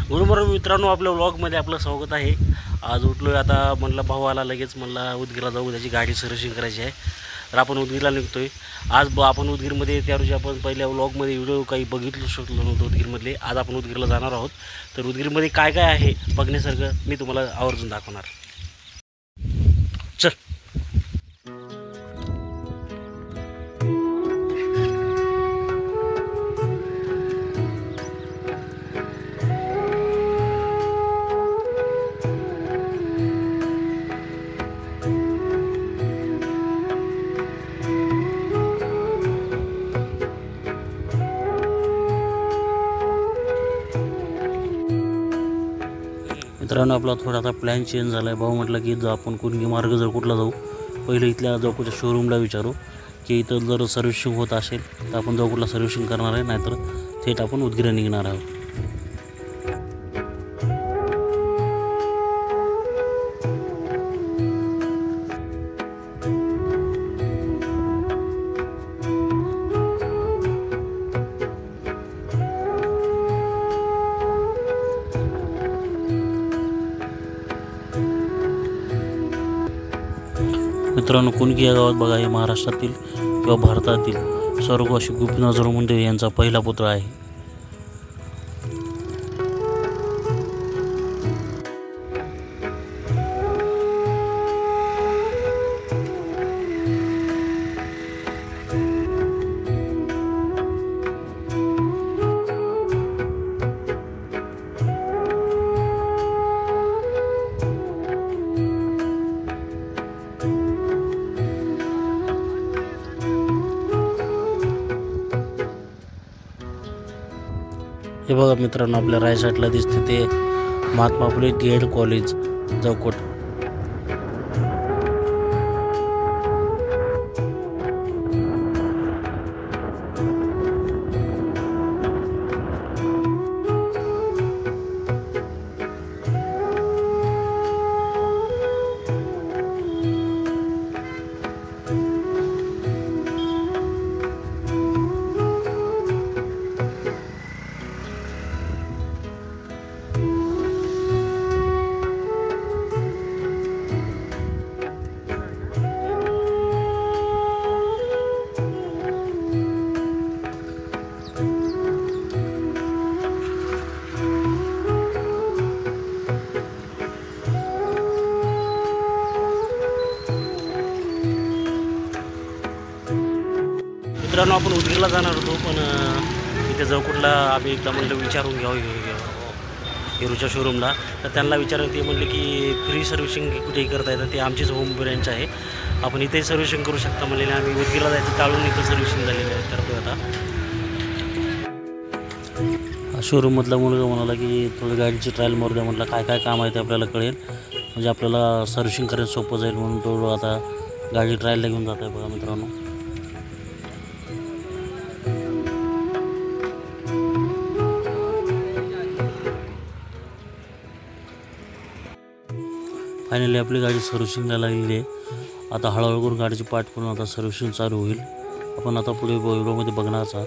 Good morning मित्रांनो, आपल्या व्लॉगमध्ये आपलं स्वागत आहे। आज उठलो आहे, आता म्हणलं भाऊ आला लगेच, म्हणला उदगीरला जाऊ, त्याची गाडी सर्व्हिसिंग करायची आहे, तर आपण उदगीरला निघतोय। आज आपण उदगीरमध्ये त्या रोजी आपण पहिल्या व्लॉगमध्ये व्हिडिओ काही बघितलं शकलो नव्हतं उदगीरमधले। आज आपण उदगीरला जाणार आहोत, तर उदगीरमध्ये काय काय आहे बघण्यासारखं मी तुम्हाला आवर्जून दाखवणार। चल मित्रांनो, आपला थोडा आता प्लॅन चेंज झाला आहे। भाऊ म्हटलं की आपण कुणगी मार्ग जर कुठला जाऊ, पहिले इथल्या कुठल्या शोरूमला विचारू की इथं जर सर्व्हिसिंग होत असेल तर आपण कुठला सर्व्हिसिंग करणार आहे, नाहीतर थेट आपण उदगीर निघणार आहोत। मित्रांनो, कुणगी या गावात बघा, हे महाराष्ट्रातील किंवा भारतातील स्वर्गवासी गोपीनाथराव मुंडे यांचा पहिला पुतळा आहे। हे बघा मित्रांनो, आपल्या राईट साईडला दिसते ते महात्मा फुले डी.एड. कॉलेज जवकोट। मित्रांनो, आपण उदगीरला जाणार होतो, पण इथे जवळकुटला आम्ही एकदा म्हणलं विचारून घ्यावं हिरोच्या शोरूमला, तर त्यांना विचारलं, ते म्हणले की फ्री सर्व्हिसिंग कुठेही करता येतं, ते आमचीच होम ब्रँच आहे, आपण इथेही सर्व्हिसिंग करू शकता म्हणलेले। आम्ही उदगीरला जायचं टाळून इथं सर्व्हिसिंग झालेलं आहे, करतो आता। शोरूममधला मुलगा म्हणाला की थोडी गाडीची ट्रायल मारू द्या, म्हटलं काय काय काम आहे ते आपल्याला कळेल, म्हणजे आपल्याला सर्व्हिसिंग करायला सोपं जाईल, म्हणून तो आता गाडी ट्रायलला घेऊन जात आहे। बघा मित्रांनो, फायनली आपली गाडी सर्व्हिसिंगला लागलेली आहे। आता हळूहळू करून गाडीची पार्ट करून आता सर्व्हिसिंग चालू होईल। आपण आता पुढे व्हिडिओमध्ये बघणारच आहात।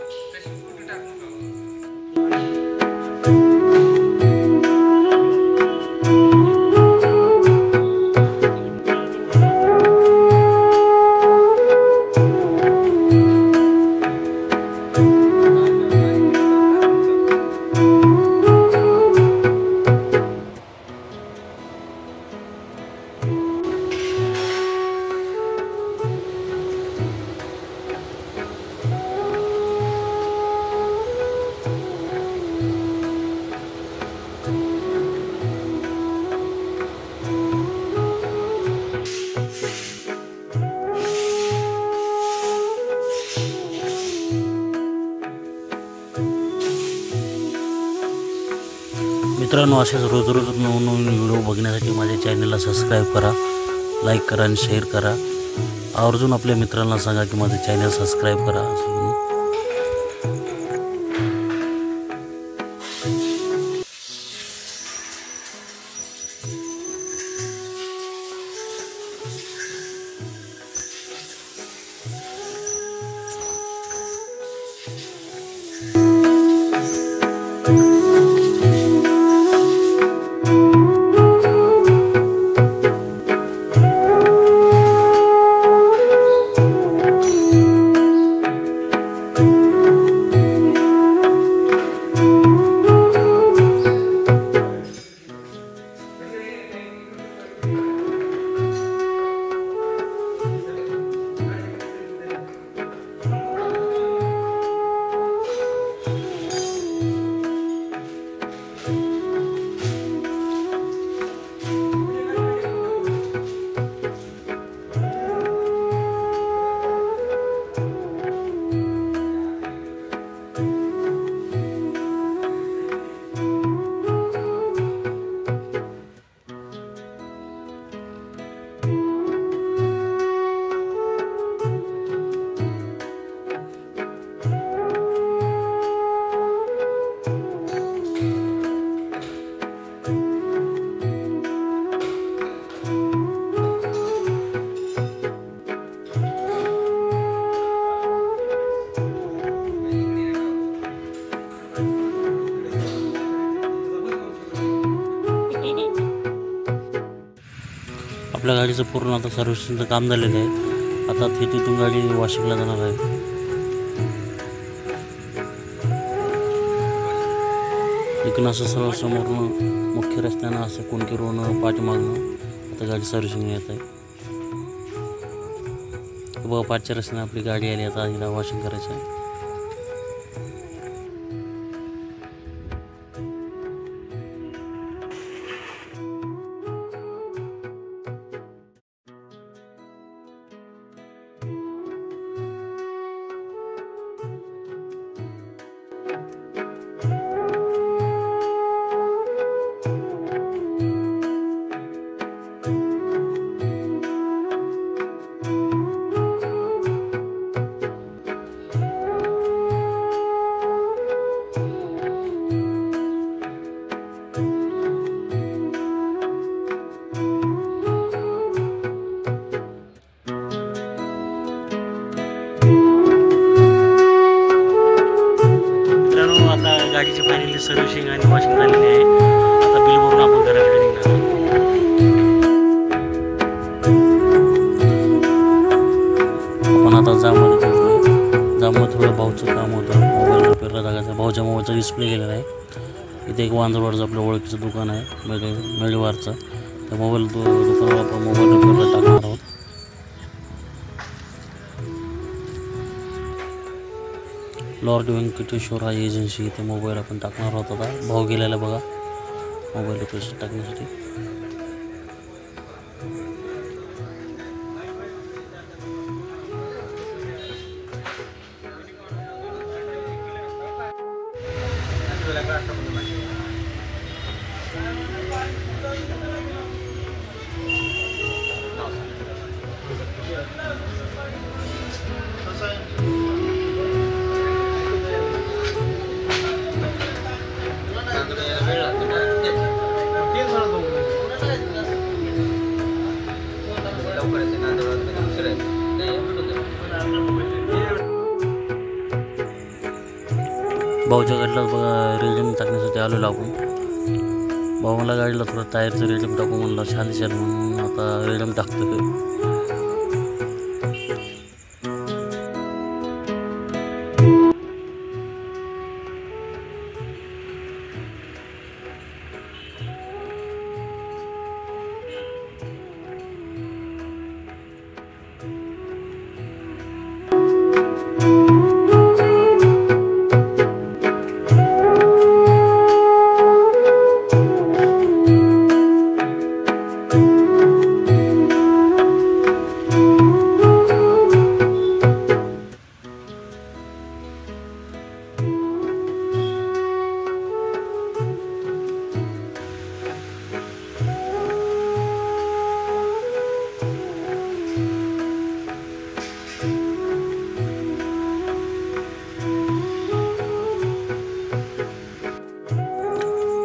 मित्रांनो, असेच रोज नवीन व्हिडिओ बघण्यासाठी माझ्या चॅनलला सबस्क्राईब करा, लाईक करा आणि शेअर करा। आवर्जून आपल्या मित्रांना सांगा की माझे चॅनल सबस्क्राईब करा। आपल्या गाडीचं पूर्ण आता सर्व्हिसिंगचं काम झालेलं आहे. आता तिथून गाडी वाशिमला जाणार आहे. इकडून असं सर्व समोरनं मुख्य रस्त्यानं असं कोणकीरोनं पाठीमागणं आता गाडी सर्व्हिसिंग येत आहे. बघा पाठच्या रस्त्याने आपली गाडी आली. आता हिला वॉशिंग करायचं आहे. गाडीची फायनली सर्व्हिसिंग आणि वॉशिंग झालेली आहे. आता बिल भरून आपण घराकडे निघणार. आपण आता जाममध्ये पोहोचलो. जाममध्ये थोडं भाऊचं काम होतं. मोबाईल रिपेअरला टाकायचं. भाऊच्या मोबाईलचा डिस्प्ले गेलेला आहे. इथे एक वांजरवाडचं आपलं ओळखीचं दुकान आहे मेळीवारचं. त्या मोबाईल दुकानावर आपण मोबाईल रिपेअरला टाकणार आहोत. लॉर्ड व्यंकटेश्वर हा एजन्सी इथे मोबाईल आपण टाकणार आहोत. आता भाऊ गेलेला बघा मोबाईल पैसे टाकण्यासाठी. भाऊच्या गाडीला बघा रेडियम टाकण्यासाठी आलेलो आपण. भाऊ मला गाडीला थोडं टायरचं रेडियम टाकू म्हणलं. छान छान म्हणून आता रेडियम टाकतो.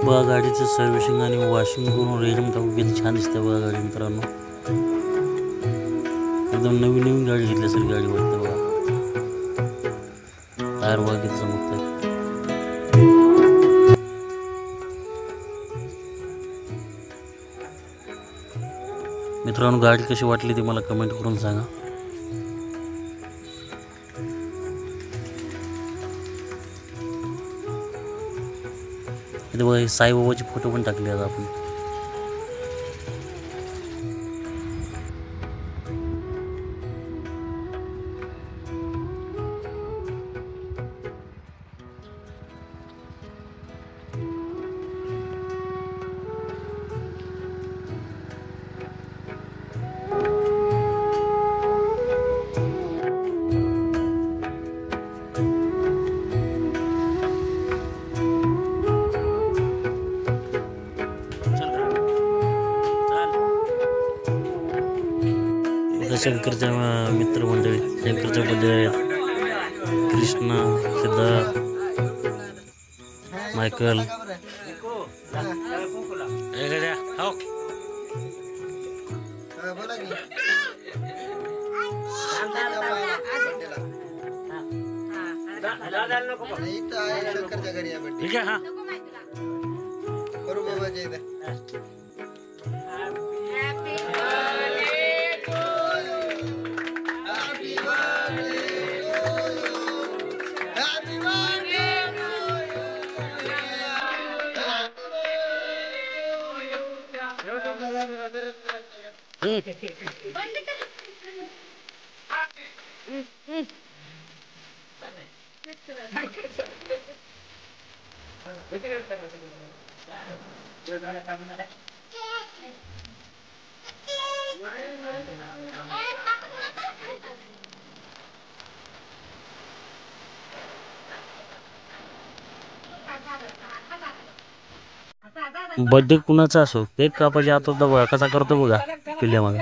बघा गाडीचं सर्व्हिसिंग आणि वॉशिंग करून रेडियम टाकून किती छान दिसते बघा गाडी मित्रांनो. एकदम नवीन नवीन गाडी घेतल्यासारखी गाडी वाटते बघा. टायर बघा किती चमकतात. मित्रांनो गाडी कशी वाटली ती मला कमेंट करून सांगा. इथे बघा साईबाबाचे फोटो पण टाकले आहेत आपण. शंकरच्या मित्रमंडळी शंकरच्या बड्डे कृष्णा सिद्धार्थ मायकल ठीक आहे. हा बरोबर. बर्थडे कुणाचा असो केक कापायच्या आत होता बघा कसा करतो बघा पिल्ल्यामध्ये.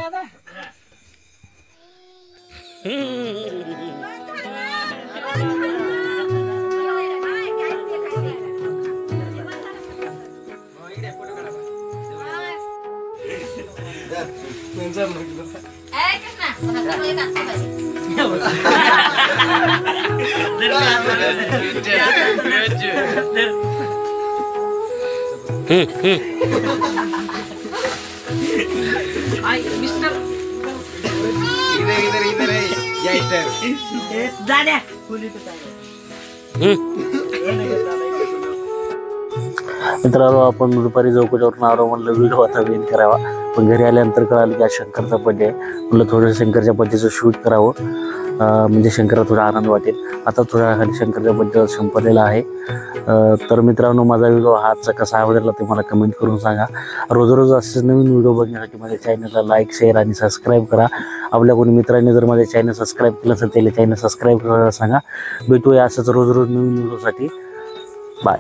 मित्रांनो आपण दुपारी चौकाच्यावरून आलो म्हणलं व्हिडिओ आता वेन करावा, पण घरी आल्यानंतर कळालं की आज शंकरचा बर्थडे आहे. म्हणलं थोडं शंकरच्या बर्थडेचं शूट करावं, म्हणजे शंकरला थोडा आनंद वाटेल. आता थोड्या वेळाखाली शंकरच्या बर्थडे संपलेला आहे. तर मित्रांनो माझा व्हिडिओ आजचा कसा आवडला ते मला कमेंट करून सांगा. रोज असेच नवीन व्हिडिओ बघण्यासाठी माझ्या चॅनलला लाईक शेअर आणि सबस्क्राईब करा. आपल्या कोणी मित्रांनी जर माझ्या चॅनल सबस्क्राईब केलं असेल त्याला चॅनल सबस्क्राईब करायला सांगा. भेटूया असंच रोज नवीन व्हिडिओसाठी. बाय.